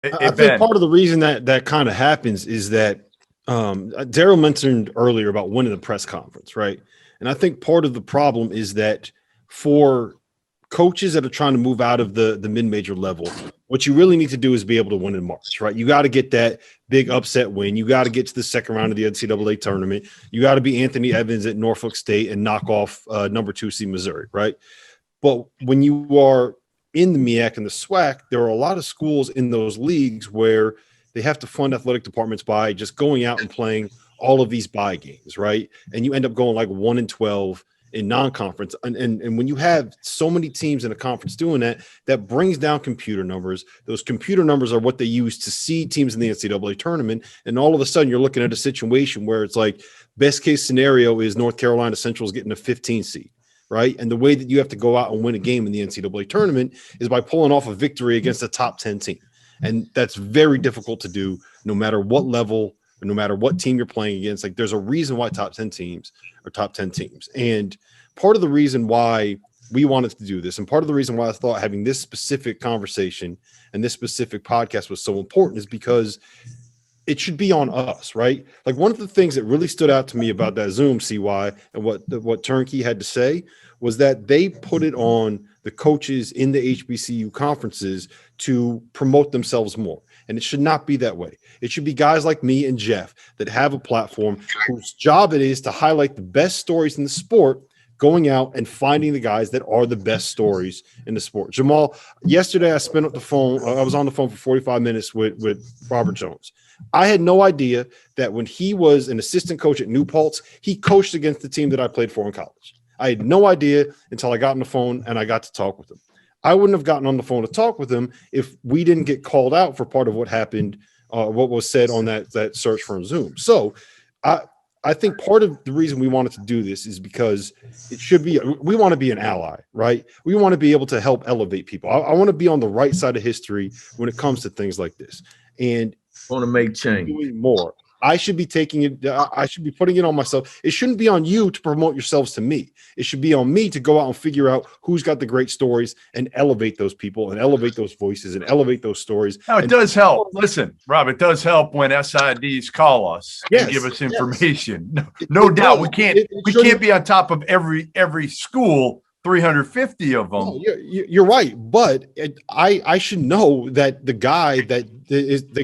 I think part of the reason that kind of happens is that Daryl mentioned earlier about winning the press conference, right? And I think part of the problem is that for coaches that are trying to move out of the mid-major level, what you really need to do is be able to win in March, right? You got to get that big upset win. You got to get to the second round of the NCAA tournament. You got to be Anthony Evans at Norfolk State and knock off number 2 seed Missouri, right? But when you are in the MEAC and the SWAC, there are a lot of schools in those leagues where they have to fund athletic departments by just going out and playing all of these bye games, right? And you end up going like 1-12 in non-conference. And when you have so many teams in a conference doing that, that brings down computer numbers. Those computer numbers are what they use to seed teams in the NCAA tournament. And all of a sudden you're looking at a situation where it's like best case scenario is North Carolina Central is getting a 15 seed. Right. And the way that you have to go out and win a game in the NCAA tournament is by pulling off a victory against a top 10 team. And that's very difficult to do no matter what level, or no matter what team you're playing against. Like there's a reason why top 10 teams are top 10 teams. And part of the reason why we wanted to do this, and part of the reason why I thought having this specific conversation and this specific podcast was so important is because it should be on us, right? Like one of the things that really stood out to me about that Zoom, CY, and what Turnkey had to say was that they put it on the coaches in the HBCU conferences to promote themselves more. And it should not be that way. It should be guys like me and Jeff that have a platform whose job it is to highlight the best stories in the sport, going out and finding the guys that are the best stories in the sport. Jamal, yesterday I spent up the phone. I was on the phone for 45 minutes with Robert Jones. I had no idea that when he was an assistant coach at New Paltz, he coached against the team that I played for in college. I had no idea until I got on the phone and I got to talk with him. I wouldn't have gotten on the phone to talk with him if we didn't get called out for part of what happened, what was said on that search firm Zoom. So I think part of the reason we wanted to do this is because it should be, we want to be an ally, right? We want to be able to help elevate people. I want to be on the right side of history when it comes to things like this. And want to make change. Doing more. I should be taking it. I should be putting it on myself. It shouldn't be on you to promote yourselves to me. It should be on me to go out and figure out who's got the great stories and elevate those people and elevate those voices and elevate those stories. Now, it does help. Listen, Rob, it does help when SIDs call us and give us information. Yes. No doubt. We can't be on top of every school. 350 of them. No, you're right, but I should know that the guy that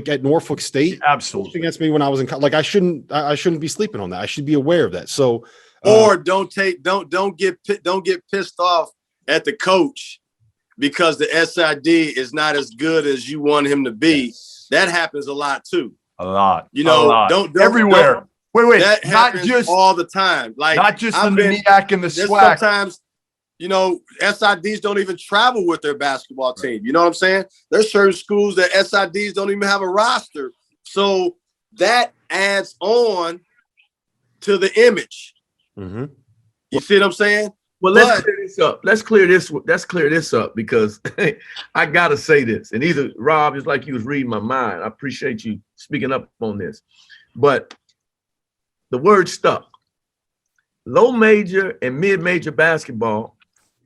at Norfolk State absolutely against me when I was in college, like I shouldn't be sleeping on that. I should be aware of that. So, or don't get pissed off at the coach because the SID is not as good as you want him to be. That happens a lot too. A lot. You know, don't everywhere. Wait. That not happens just all the time. Like not just in the MEAC and the SWAC. Sometimes. You know, SIDs don't even travel with their basketball team. You know what I'm saying? There's certain schools that SIDs don't even have a roster. So that adds on to the image. Mm-hmm. You see what I'm saying? Well, let's clear this up. Let's clear this up because I got to say this. And either Rob, it's like you was reading my mind. I appreciate you speaking up on this. But the word stuck. Low major and mid-major basketball,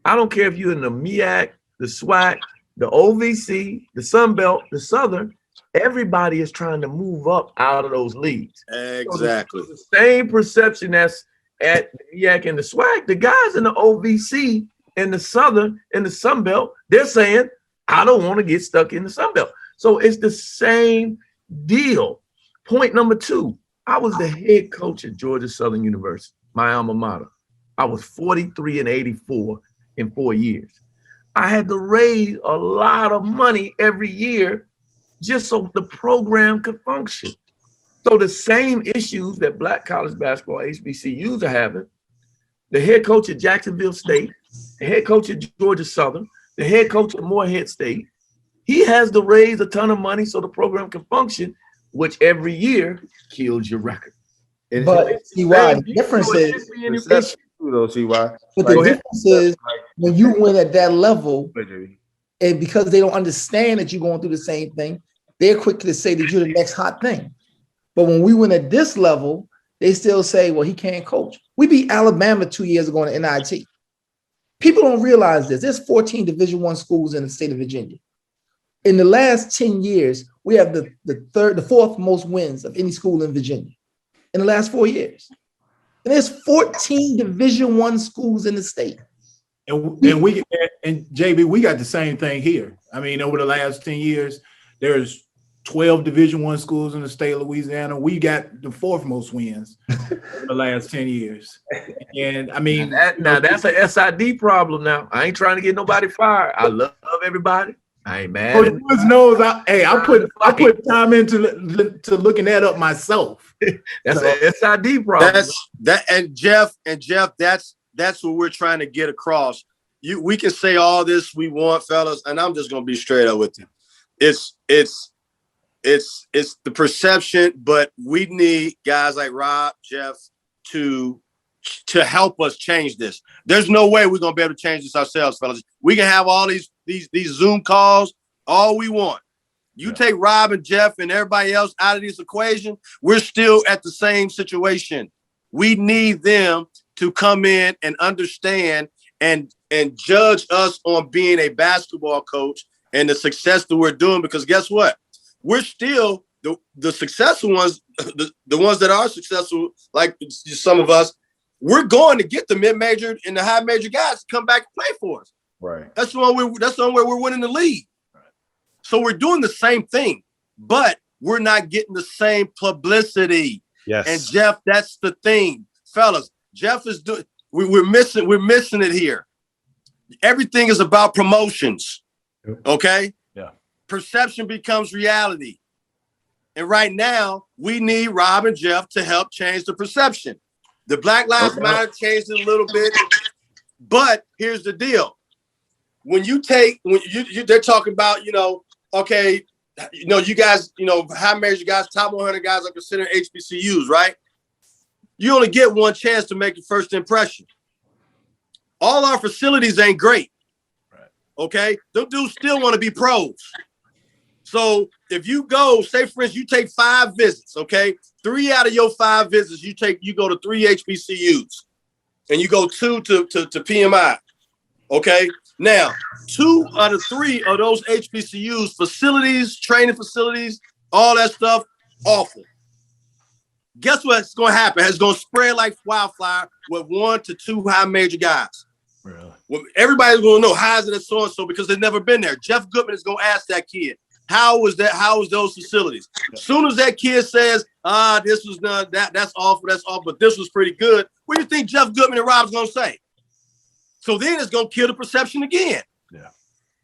I don't care if you're in the MEAC, the SWAC, the OVC, the Sun Belt, the Southern, everybody is trying to move up out of those leagues. Exactly. So the same perception that's at the MEAC and the SWAC, the guys in the OVC and the Southern and the Sun Belt, they're saying, I don't want to get stuck in the Sun Belt. So it's the same deal. Point number 2, I was the head coach at Georgia Southern University, my alma mater. I was 43-84 in 4 years. I had to raise a lot of money every year just so the program could function. So the same issues that Black college basketball HBCUs are having, the head coach at Jacksonville State, the head coach at Georgia Southern, the head coach at Morehead State, he has to raise a ton of money so the program can function, which every year kills your record. But see why the difference is But the difference is when you win at that level, and because they don't understand that you're going through the same thing, they're quick to say that you're the next hot thing. But when we win at this level, they still say, well, he can't coach. We beat Alabama 2 years ago in NIT. People don't realize this. There's 14 Division I schools in the state of Virginia. In the last 10 years, we have the fourth most wins of any school in Virginia in the last 4 years. And there's 14 Division I schools in the state. And JB, we got the same thing here. I mean, over the last 10 years, there's 12 Division I schools in the state of Louisiana. We got the fourth most wins in the last 10 years. And I mean, that's a SID problem now. I ain't trying to get nobody fired. I love everybody. I ain't mad. Coach Woods knows I put time into looking that up myself. That's a SID problem. And Jeff, that's what we're trying to get across. We can say all this we want, fellas, and I'm just gonna be straight up with you. It's the perception, but we need guys like Rob, Jeff, to help us change this. There's no way we're gonna be able to change this ourselves, fellas. We can have all these Zoom calls all we want. You take Rob and Jeff and everybody else out of this equation, we're still at the same situation. We need them to come in and understand and judge us on being a basketball coach and the success that we're doing, because guess what? We're still the successful ones, the ones that are successful, like some of us, we're going to get the mid-major and the high major guys to come back and play for us. Right. That's the one where we're winning the league. Right. So we're doing the same thing, but we're not getting the same publicity. Yes. And Jeff, that's the thing, fellas. Jeff is doing. We're missing it here. Everything is about promotions. Okay. Yeah. Perception becomes reality. And right now, we need Rob and Jeff to help change the perception. The Black Lives Matter changed it a little bit, but here's the deal: they're talking about, okay, you guys, high major guys, top 100 guys are considered HBCUs, right? You only get one chance to make your first impression. All our facilities ain't great. Right. Okay, them dudes still want to be pros. So if you go, say for instance, you take 5 visits, okay? 3 out of your 5 visits, you go to 3 HBCUs, and you go 2 to PMI, okay? Now, 2 out of 3 of those HBCUs, facilities, training facilities, all that stuff, awful. Guess what's going to happen? It's going to spread like wildfire with 1 to 2 high major guys. Really? Well, everybody's going to know, how is it at so-and-so, because they've never been there. Jeff Goodman is going to ask that kid, how was those facilities? As soon as that kid says, this was not that's awful, but this was pretty good, what do you think Jeff Goodman and Rob's gonna say? So then it's gonna kill the perception again.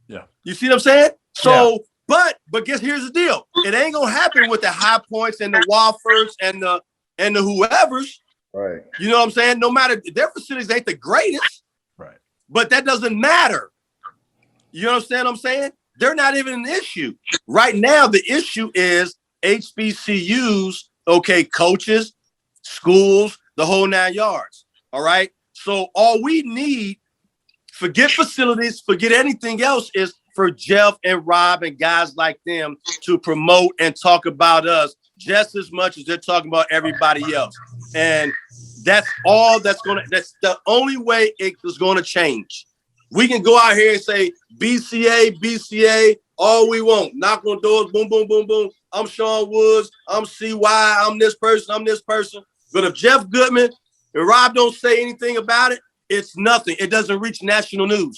Yeah. You see what I'm saying? So, but guess here's the deal. It ain't gonna happen with the High Points and the Woffords and the whoever's. Right. You know what I'm saying? No matter, their facilities ain't the greatest. Right. But that doesn't matter. You understand what I'm saying? They're not even an issue. Right now, the issue is HBCUs, okay, coaches, schools, the whole 9 yards. All right. So all we need, forget facilities, forget anything else, is for Jeff and Rob and guys like them to promote and talk about us just as much as they're talking about everybody else. And that's the only way it is going to change. We can go out here and say BCA, all we want. Knock on doors, boom, boom, boom, boom. I'm Sean Woods. I'm CY. I'm this person. But if Jeff Goodman and Rob don't say anything about it, it's nothing. It doesn't reach national news.